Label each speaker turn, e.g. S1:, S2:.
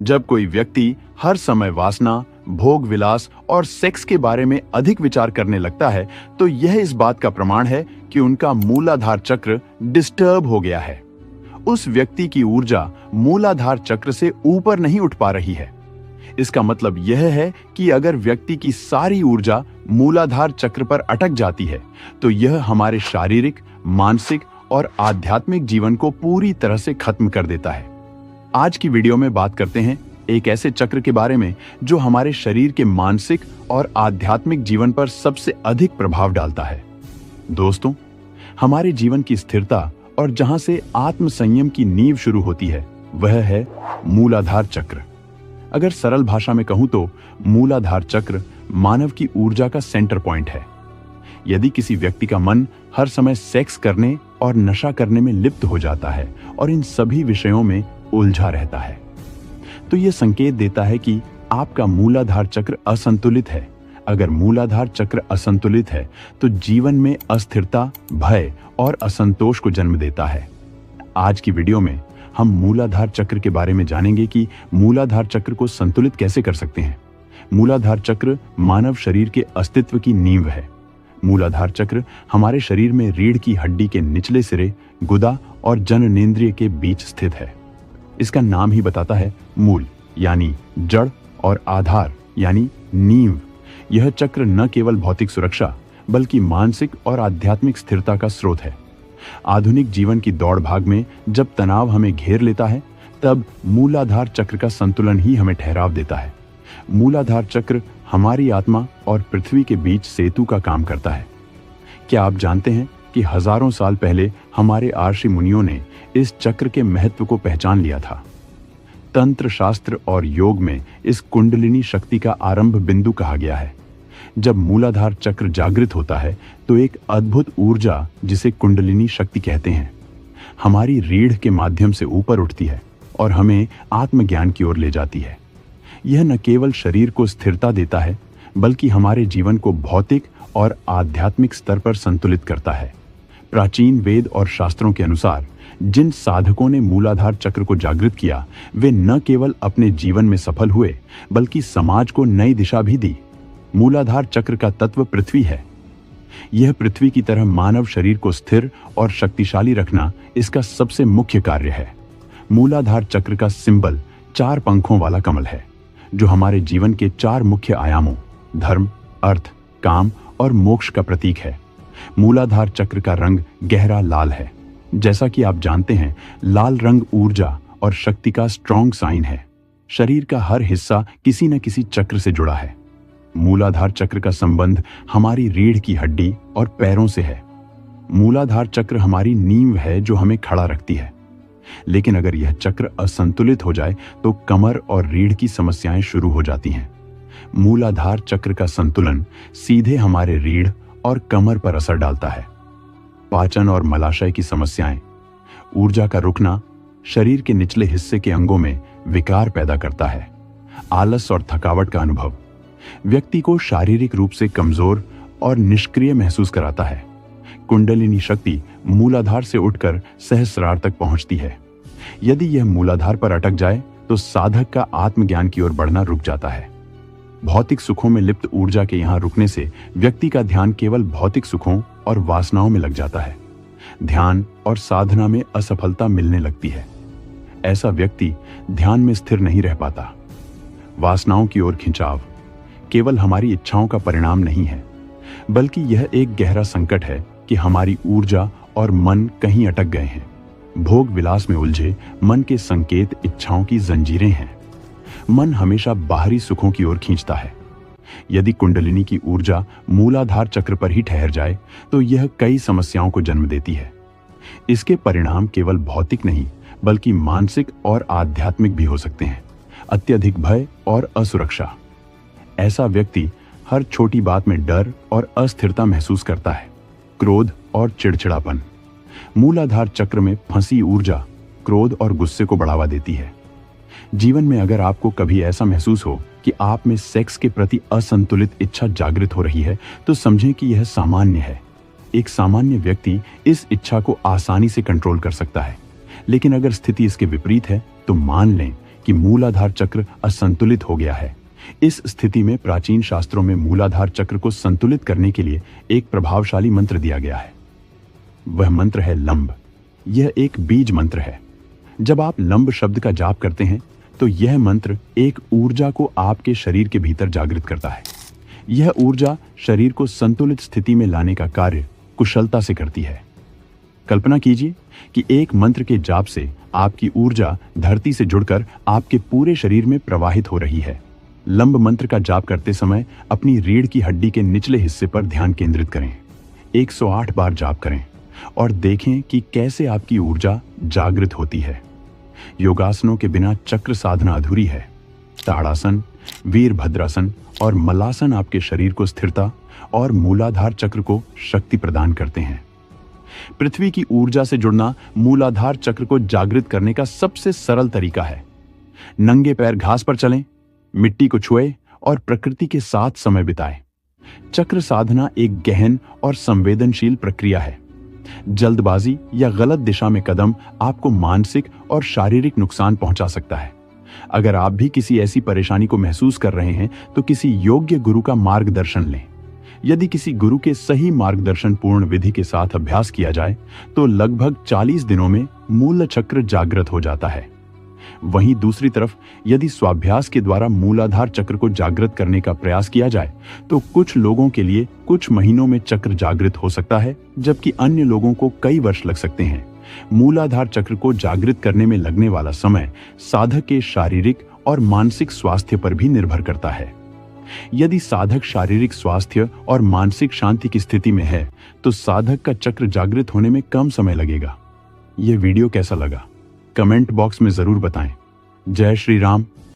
S1: जब कोई व्यक्ति हर समय वासना, भोग विलास और सेक्स के बारे में अधिक विचार करने लगता है, तो यह इस बात का प्रमाण है कि उनका मूलाधार चक्र डिस्टर्ब हो गया है। उस व्यक्ति की ऊर्जा मूलाधार चक्र से ऊपर नहीं उठ पा रही है। इसका मतलब यह है कि अगर व्यक्ति की सारी ऊर्जा मूलाधार चक्र पर अटक जाती है, तो यह हमारे शारीरिक, मानसिक और आध्यात्मिक जीवन को पूरी तरह से खत्म कर देता है। आज की वीडियो में बात करते हैं एक ऐसे चक्र के बारे में जो हमारे शरीर के मानसिक और आध्यात्मिक जीवन पर सबसे अधिक प्रभाव डालता है। दोस्तों, हमारे जीवन की स्थिरता और जहां से आत्म संयम की नींव शुरू होती है, वह है मूलाधार चक्र। अगर सरल भाषा में कहूं तो मूलाधार चक्र मानव की ऊर्जा का सेंटर पॉइंट है। यदि किसी व्यक्ति का मन हर समय सेक्स करने और नशा करने में लिप्त हो जाता है और इन सभी विषयों में उलझा रहता है, तो यह संकेत देता है कि आपका मूलाधार चक्र असंतुलित है। अगर मूलाधार चक्र असंतुलित है, तो जीवन में अस्थिरता, भय और असंतोष को जन्म देता है। आज की वीडियो में हम मूलाधार चक्र के बारे में जानेंगे कि मूलाधार चक्र को संतुलित कैसे कर सकते हैं। मूलाधार चक्र मानव शरीर के अस्तित्व की नींव है। मूलाधार चक्र हमारे शरीर में रीढ़ की हड्डी के निचले सिरे, गुदा और जननेंद्रिय के बीच स्थित है। इसका नाम ही बताता है, मूल यानी जड़ और आधार यानी नींव। यह चक्र न केवल भौतिक सुरक्षा बल्कि मानसिक और आध्यात्मिक स्थिरता का स्रोत है। आधुनिक जीवन की दौड़ भाग में जब तनाव हमें घेर लेता है, तब मूलाधार चक्र का संतुलन ही हमें ठहराव देता है। मूलाधार चक्र हमारी आत्मा और पृथ्वी के बीच सेतु का काम करता है। क्या आप जानते हैं कि हजारों साल पहले हमारे आर्षि मुनियों ने इस चक्र के महत्व को पहचान लिया था। तंत्र शास्त्र और योग में इस कुंडलिनी शक्ति का आरंभ बिंदु कहा गया है। जब मूलाधार चक्र जागृत होता है, तो एक अद्भुत ऊर्जा, जिसे कुंडलिनी शक्ति कहते हैं, हमारी रीढ़ के माध्यम से ऊपर उठती है और हमें आत्मज्ञान की ओर ले जाती है। यह न केवल शरीर को स्थिरता देता है, बल्कि हमारे जीवन को भौतिक और आध्यात्मिक स्तर पर संतुलित करता है। प्राचीन वेद और शास्त्रों के अनुसार जिन साधकों ने मूलाधार चक्र को जागृत किया, वे न केवल अपने जीवन में सफल हुए, बल्कि समाज को नई दिशा भी दी। मूलाधार चक्र का तत्व पृथ्वी है। यह पृथ्वी की तरह मानव शरीर को स्थिर और शक्तिशाली रखना इसका सबसे मुख्य कार्य है। मूलाधार चक्र का सिंबल 4 पंखों वाला कमल है, जो हमारे जीवन के 4 मुख्य आयामों धर्म, अर्थ, काम और मोक्ष का प्रतीक है। मूलाधार चक्र का रंग गहरा लाल है। जैसा कि आप जानते हैं, लाल रंग ऊर्जा और शक्ति का स्ट्रॉन्ग साइन है। शरीर का हर हिस्सा किसी न किसी चक्र से जुड़ा है। मूलाधार चक्र का संबंध हमारी रीढ़ की हड्डी और पैरों से है। मूलाधार चक्र हमारी नींव है जो हमें खड़ा रखती है। लेकिन अगर यह चक्र असंतुलित हो जाए, तो कमर और रीढ़ की समस्याएं शुरू हो जाती हैं। मूलाधार चक्र का संतुलन सीधे हमारे रीढ़ और कमर पर असर डालता है। पाचन और मलाशय की समस्याएं, ऊर्जा का रुकना शरीर के निचले हिस्से के अंगों में विकार पैदा करता है। आलस और थकावट का अनुभव व्यक्ति को शारीरिक रूप से कमजोर और निष्क्रिय महसूस कराता है। कुंडलिनी शक्ति मूलाधार से उठकर सहस्रार तक पहुंचती है। यदि यह मूलाधार पर अटक जाए, तो साधक का आत्मज्ञान की ओर बढ़ना रुक जाता है। भौतिक सुखों में लिप्त ऊर्जा के यहां रुकने से व्यक्ति का ध्यान केवल भौतिक सुखों और वासनाओं में लग जाता है। ध्यान और साधना में असफलता मिलने लगती है। ऐसा व्यक्ति ध्यान में स्थिर नहीं रह पाता। वासनाओं की ओर खिंचाव केवल हमारी इच्छाओं का परिणाम नहीं है, बल्कि यह एक गहरा संकट है कि हमारी ऊर्जा और मन कहीं अटक गए हैं। भोग विलास में उलझे मन के संकेत इच्छाओं की जंजीरें हैं। मन हमेशा बाहरी सुखों की ओर खींचता है। यदि कुंडलिनी की ऊर्जा मूलाधार चक्र पर ही ठहर जाए, तो यह कई समस्याओं को जन्म देती है। इसके परिणाम केवल भौतिक नहीं, बल्कि मानसिक और आध्यात्मिक भी हो सकते हैं। अत्यधिक भय और असुरक्षा, ऐसा व्यक्ति हर छोटी बात में डर और अस्थिरता महसूस करता है। क्रोध और चिड़चिड़ापन, मूलाधार चक्र में फंसी ऊर्जा क्रोध और गुस्से को बढ़ावा देती है। जीवन में अगर आपको कभी ऐसा महसूस हो कि आप में सेक्स के प्रति असंतुलित इच्छा जागृत हो रही है, तो समझें कि यह सामान्य है। एक सामान्य व्यक्ति इस इच्छा को आसानी से कंट्रोल कर सकता है, लेकिन अगर स्थिति इसके विपरीत है, तो मान लें कि मूलाधार चक्र असंतुलित हो गया है। इस स्थिति में प्राचीन शास्त्रों में मूलाधार चक्र को संतुलित करने के लिए एक प्रभावशाली मंत्र दिया गया है। वह मंत्र है लंब। यह एक बीज मंत्र है। जब आप लंब शब्द का जाप करते हैं तो यह मंत्र एक ऊर्जा को आपके शरीर के भीतर जागृत करता है। यह ऊर्जा शरीर को संतुलित स्थिति में लाने का कार्य कुशलता से करती है। कल्पना कीजिए कि एक मंत्र के जाप से आपकी ऊर्जा धरती से जुड़कर आपके पूरे शरीर में प्रवाहित हो रही है। लंब मंत्र का जाप करते समय अपनी रीढ़ की हड्डी के निचले हिस्से पर ध्यान केंद्रित करें। 108 बार जाप करें और देखें कि कैसे आपकी ऊर्जा जागृत होती है। योगासनों के बिना चक्र साधना अधूरी है। ताड़ासन, वीरभद्रासन और मलासन आपके शरीर को स्थिरता और मूलाधार चक्र को शक्ति प्रदान करते हैं। पृथ्वी की ऊर्जा से जुड़ना मूलाधार चक्र को जागृत करने का सबसे सरल तरीका है। नंगे पैर घास पर चलें, मिट्टी को छुएं और प्रकृति के साथ समय बिताएं। चक्र साधना एक गहन और संवेदनशील प्रक्रिया है। जल्दबाजी या गलत दिशा में कदम आपको मानसिक और शारीरिक नुकसान पहुंचा सकता है। अगर आप भी किसी ऐसी परेशानी को महसूस कर रहे हैं तो किसी योग्य गुरु का मार्गदर्शन लें। यदि किसी गुरु के सही मार्गदर्शन पूर्ण विधि के साथ अभ्यास किया जाए तो लगभग 40 दिनों में मूल चक्र जागृत हो जाता है। वहीं दूसरी तरफ यदि स्वाभ्यास के द्वारा मूलाधार चक्र को जागृत करने का प्रयास किया जाए तो कुछ लोगों के लिए कुछ महीनों में चक्र जागृत हो सकता है, जबकि अन्य लोगों को कई वर्ष लग सकते हैं। मूलाधार चक्र को जागृत करने में लगने वाला समय साधक के शारीरिक और मानसिक स्वास्थ्य पर भी निर्भर करता है। यदि साधक शारीरिक स्वास्थ्य और मानसिक शांति की स्थिति में है तो साधक का चक्र जागृत होने में कम समय लगेगा। यह वीडियो कैसा लगा कमेंट बॉक्स में जरूर बताएं। जय श्री राम।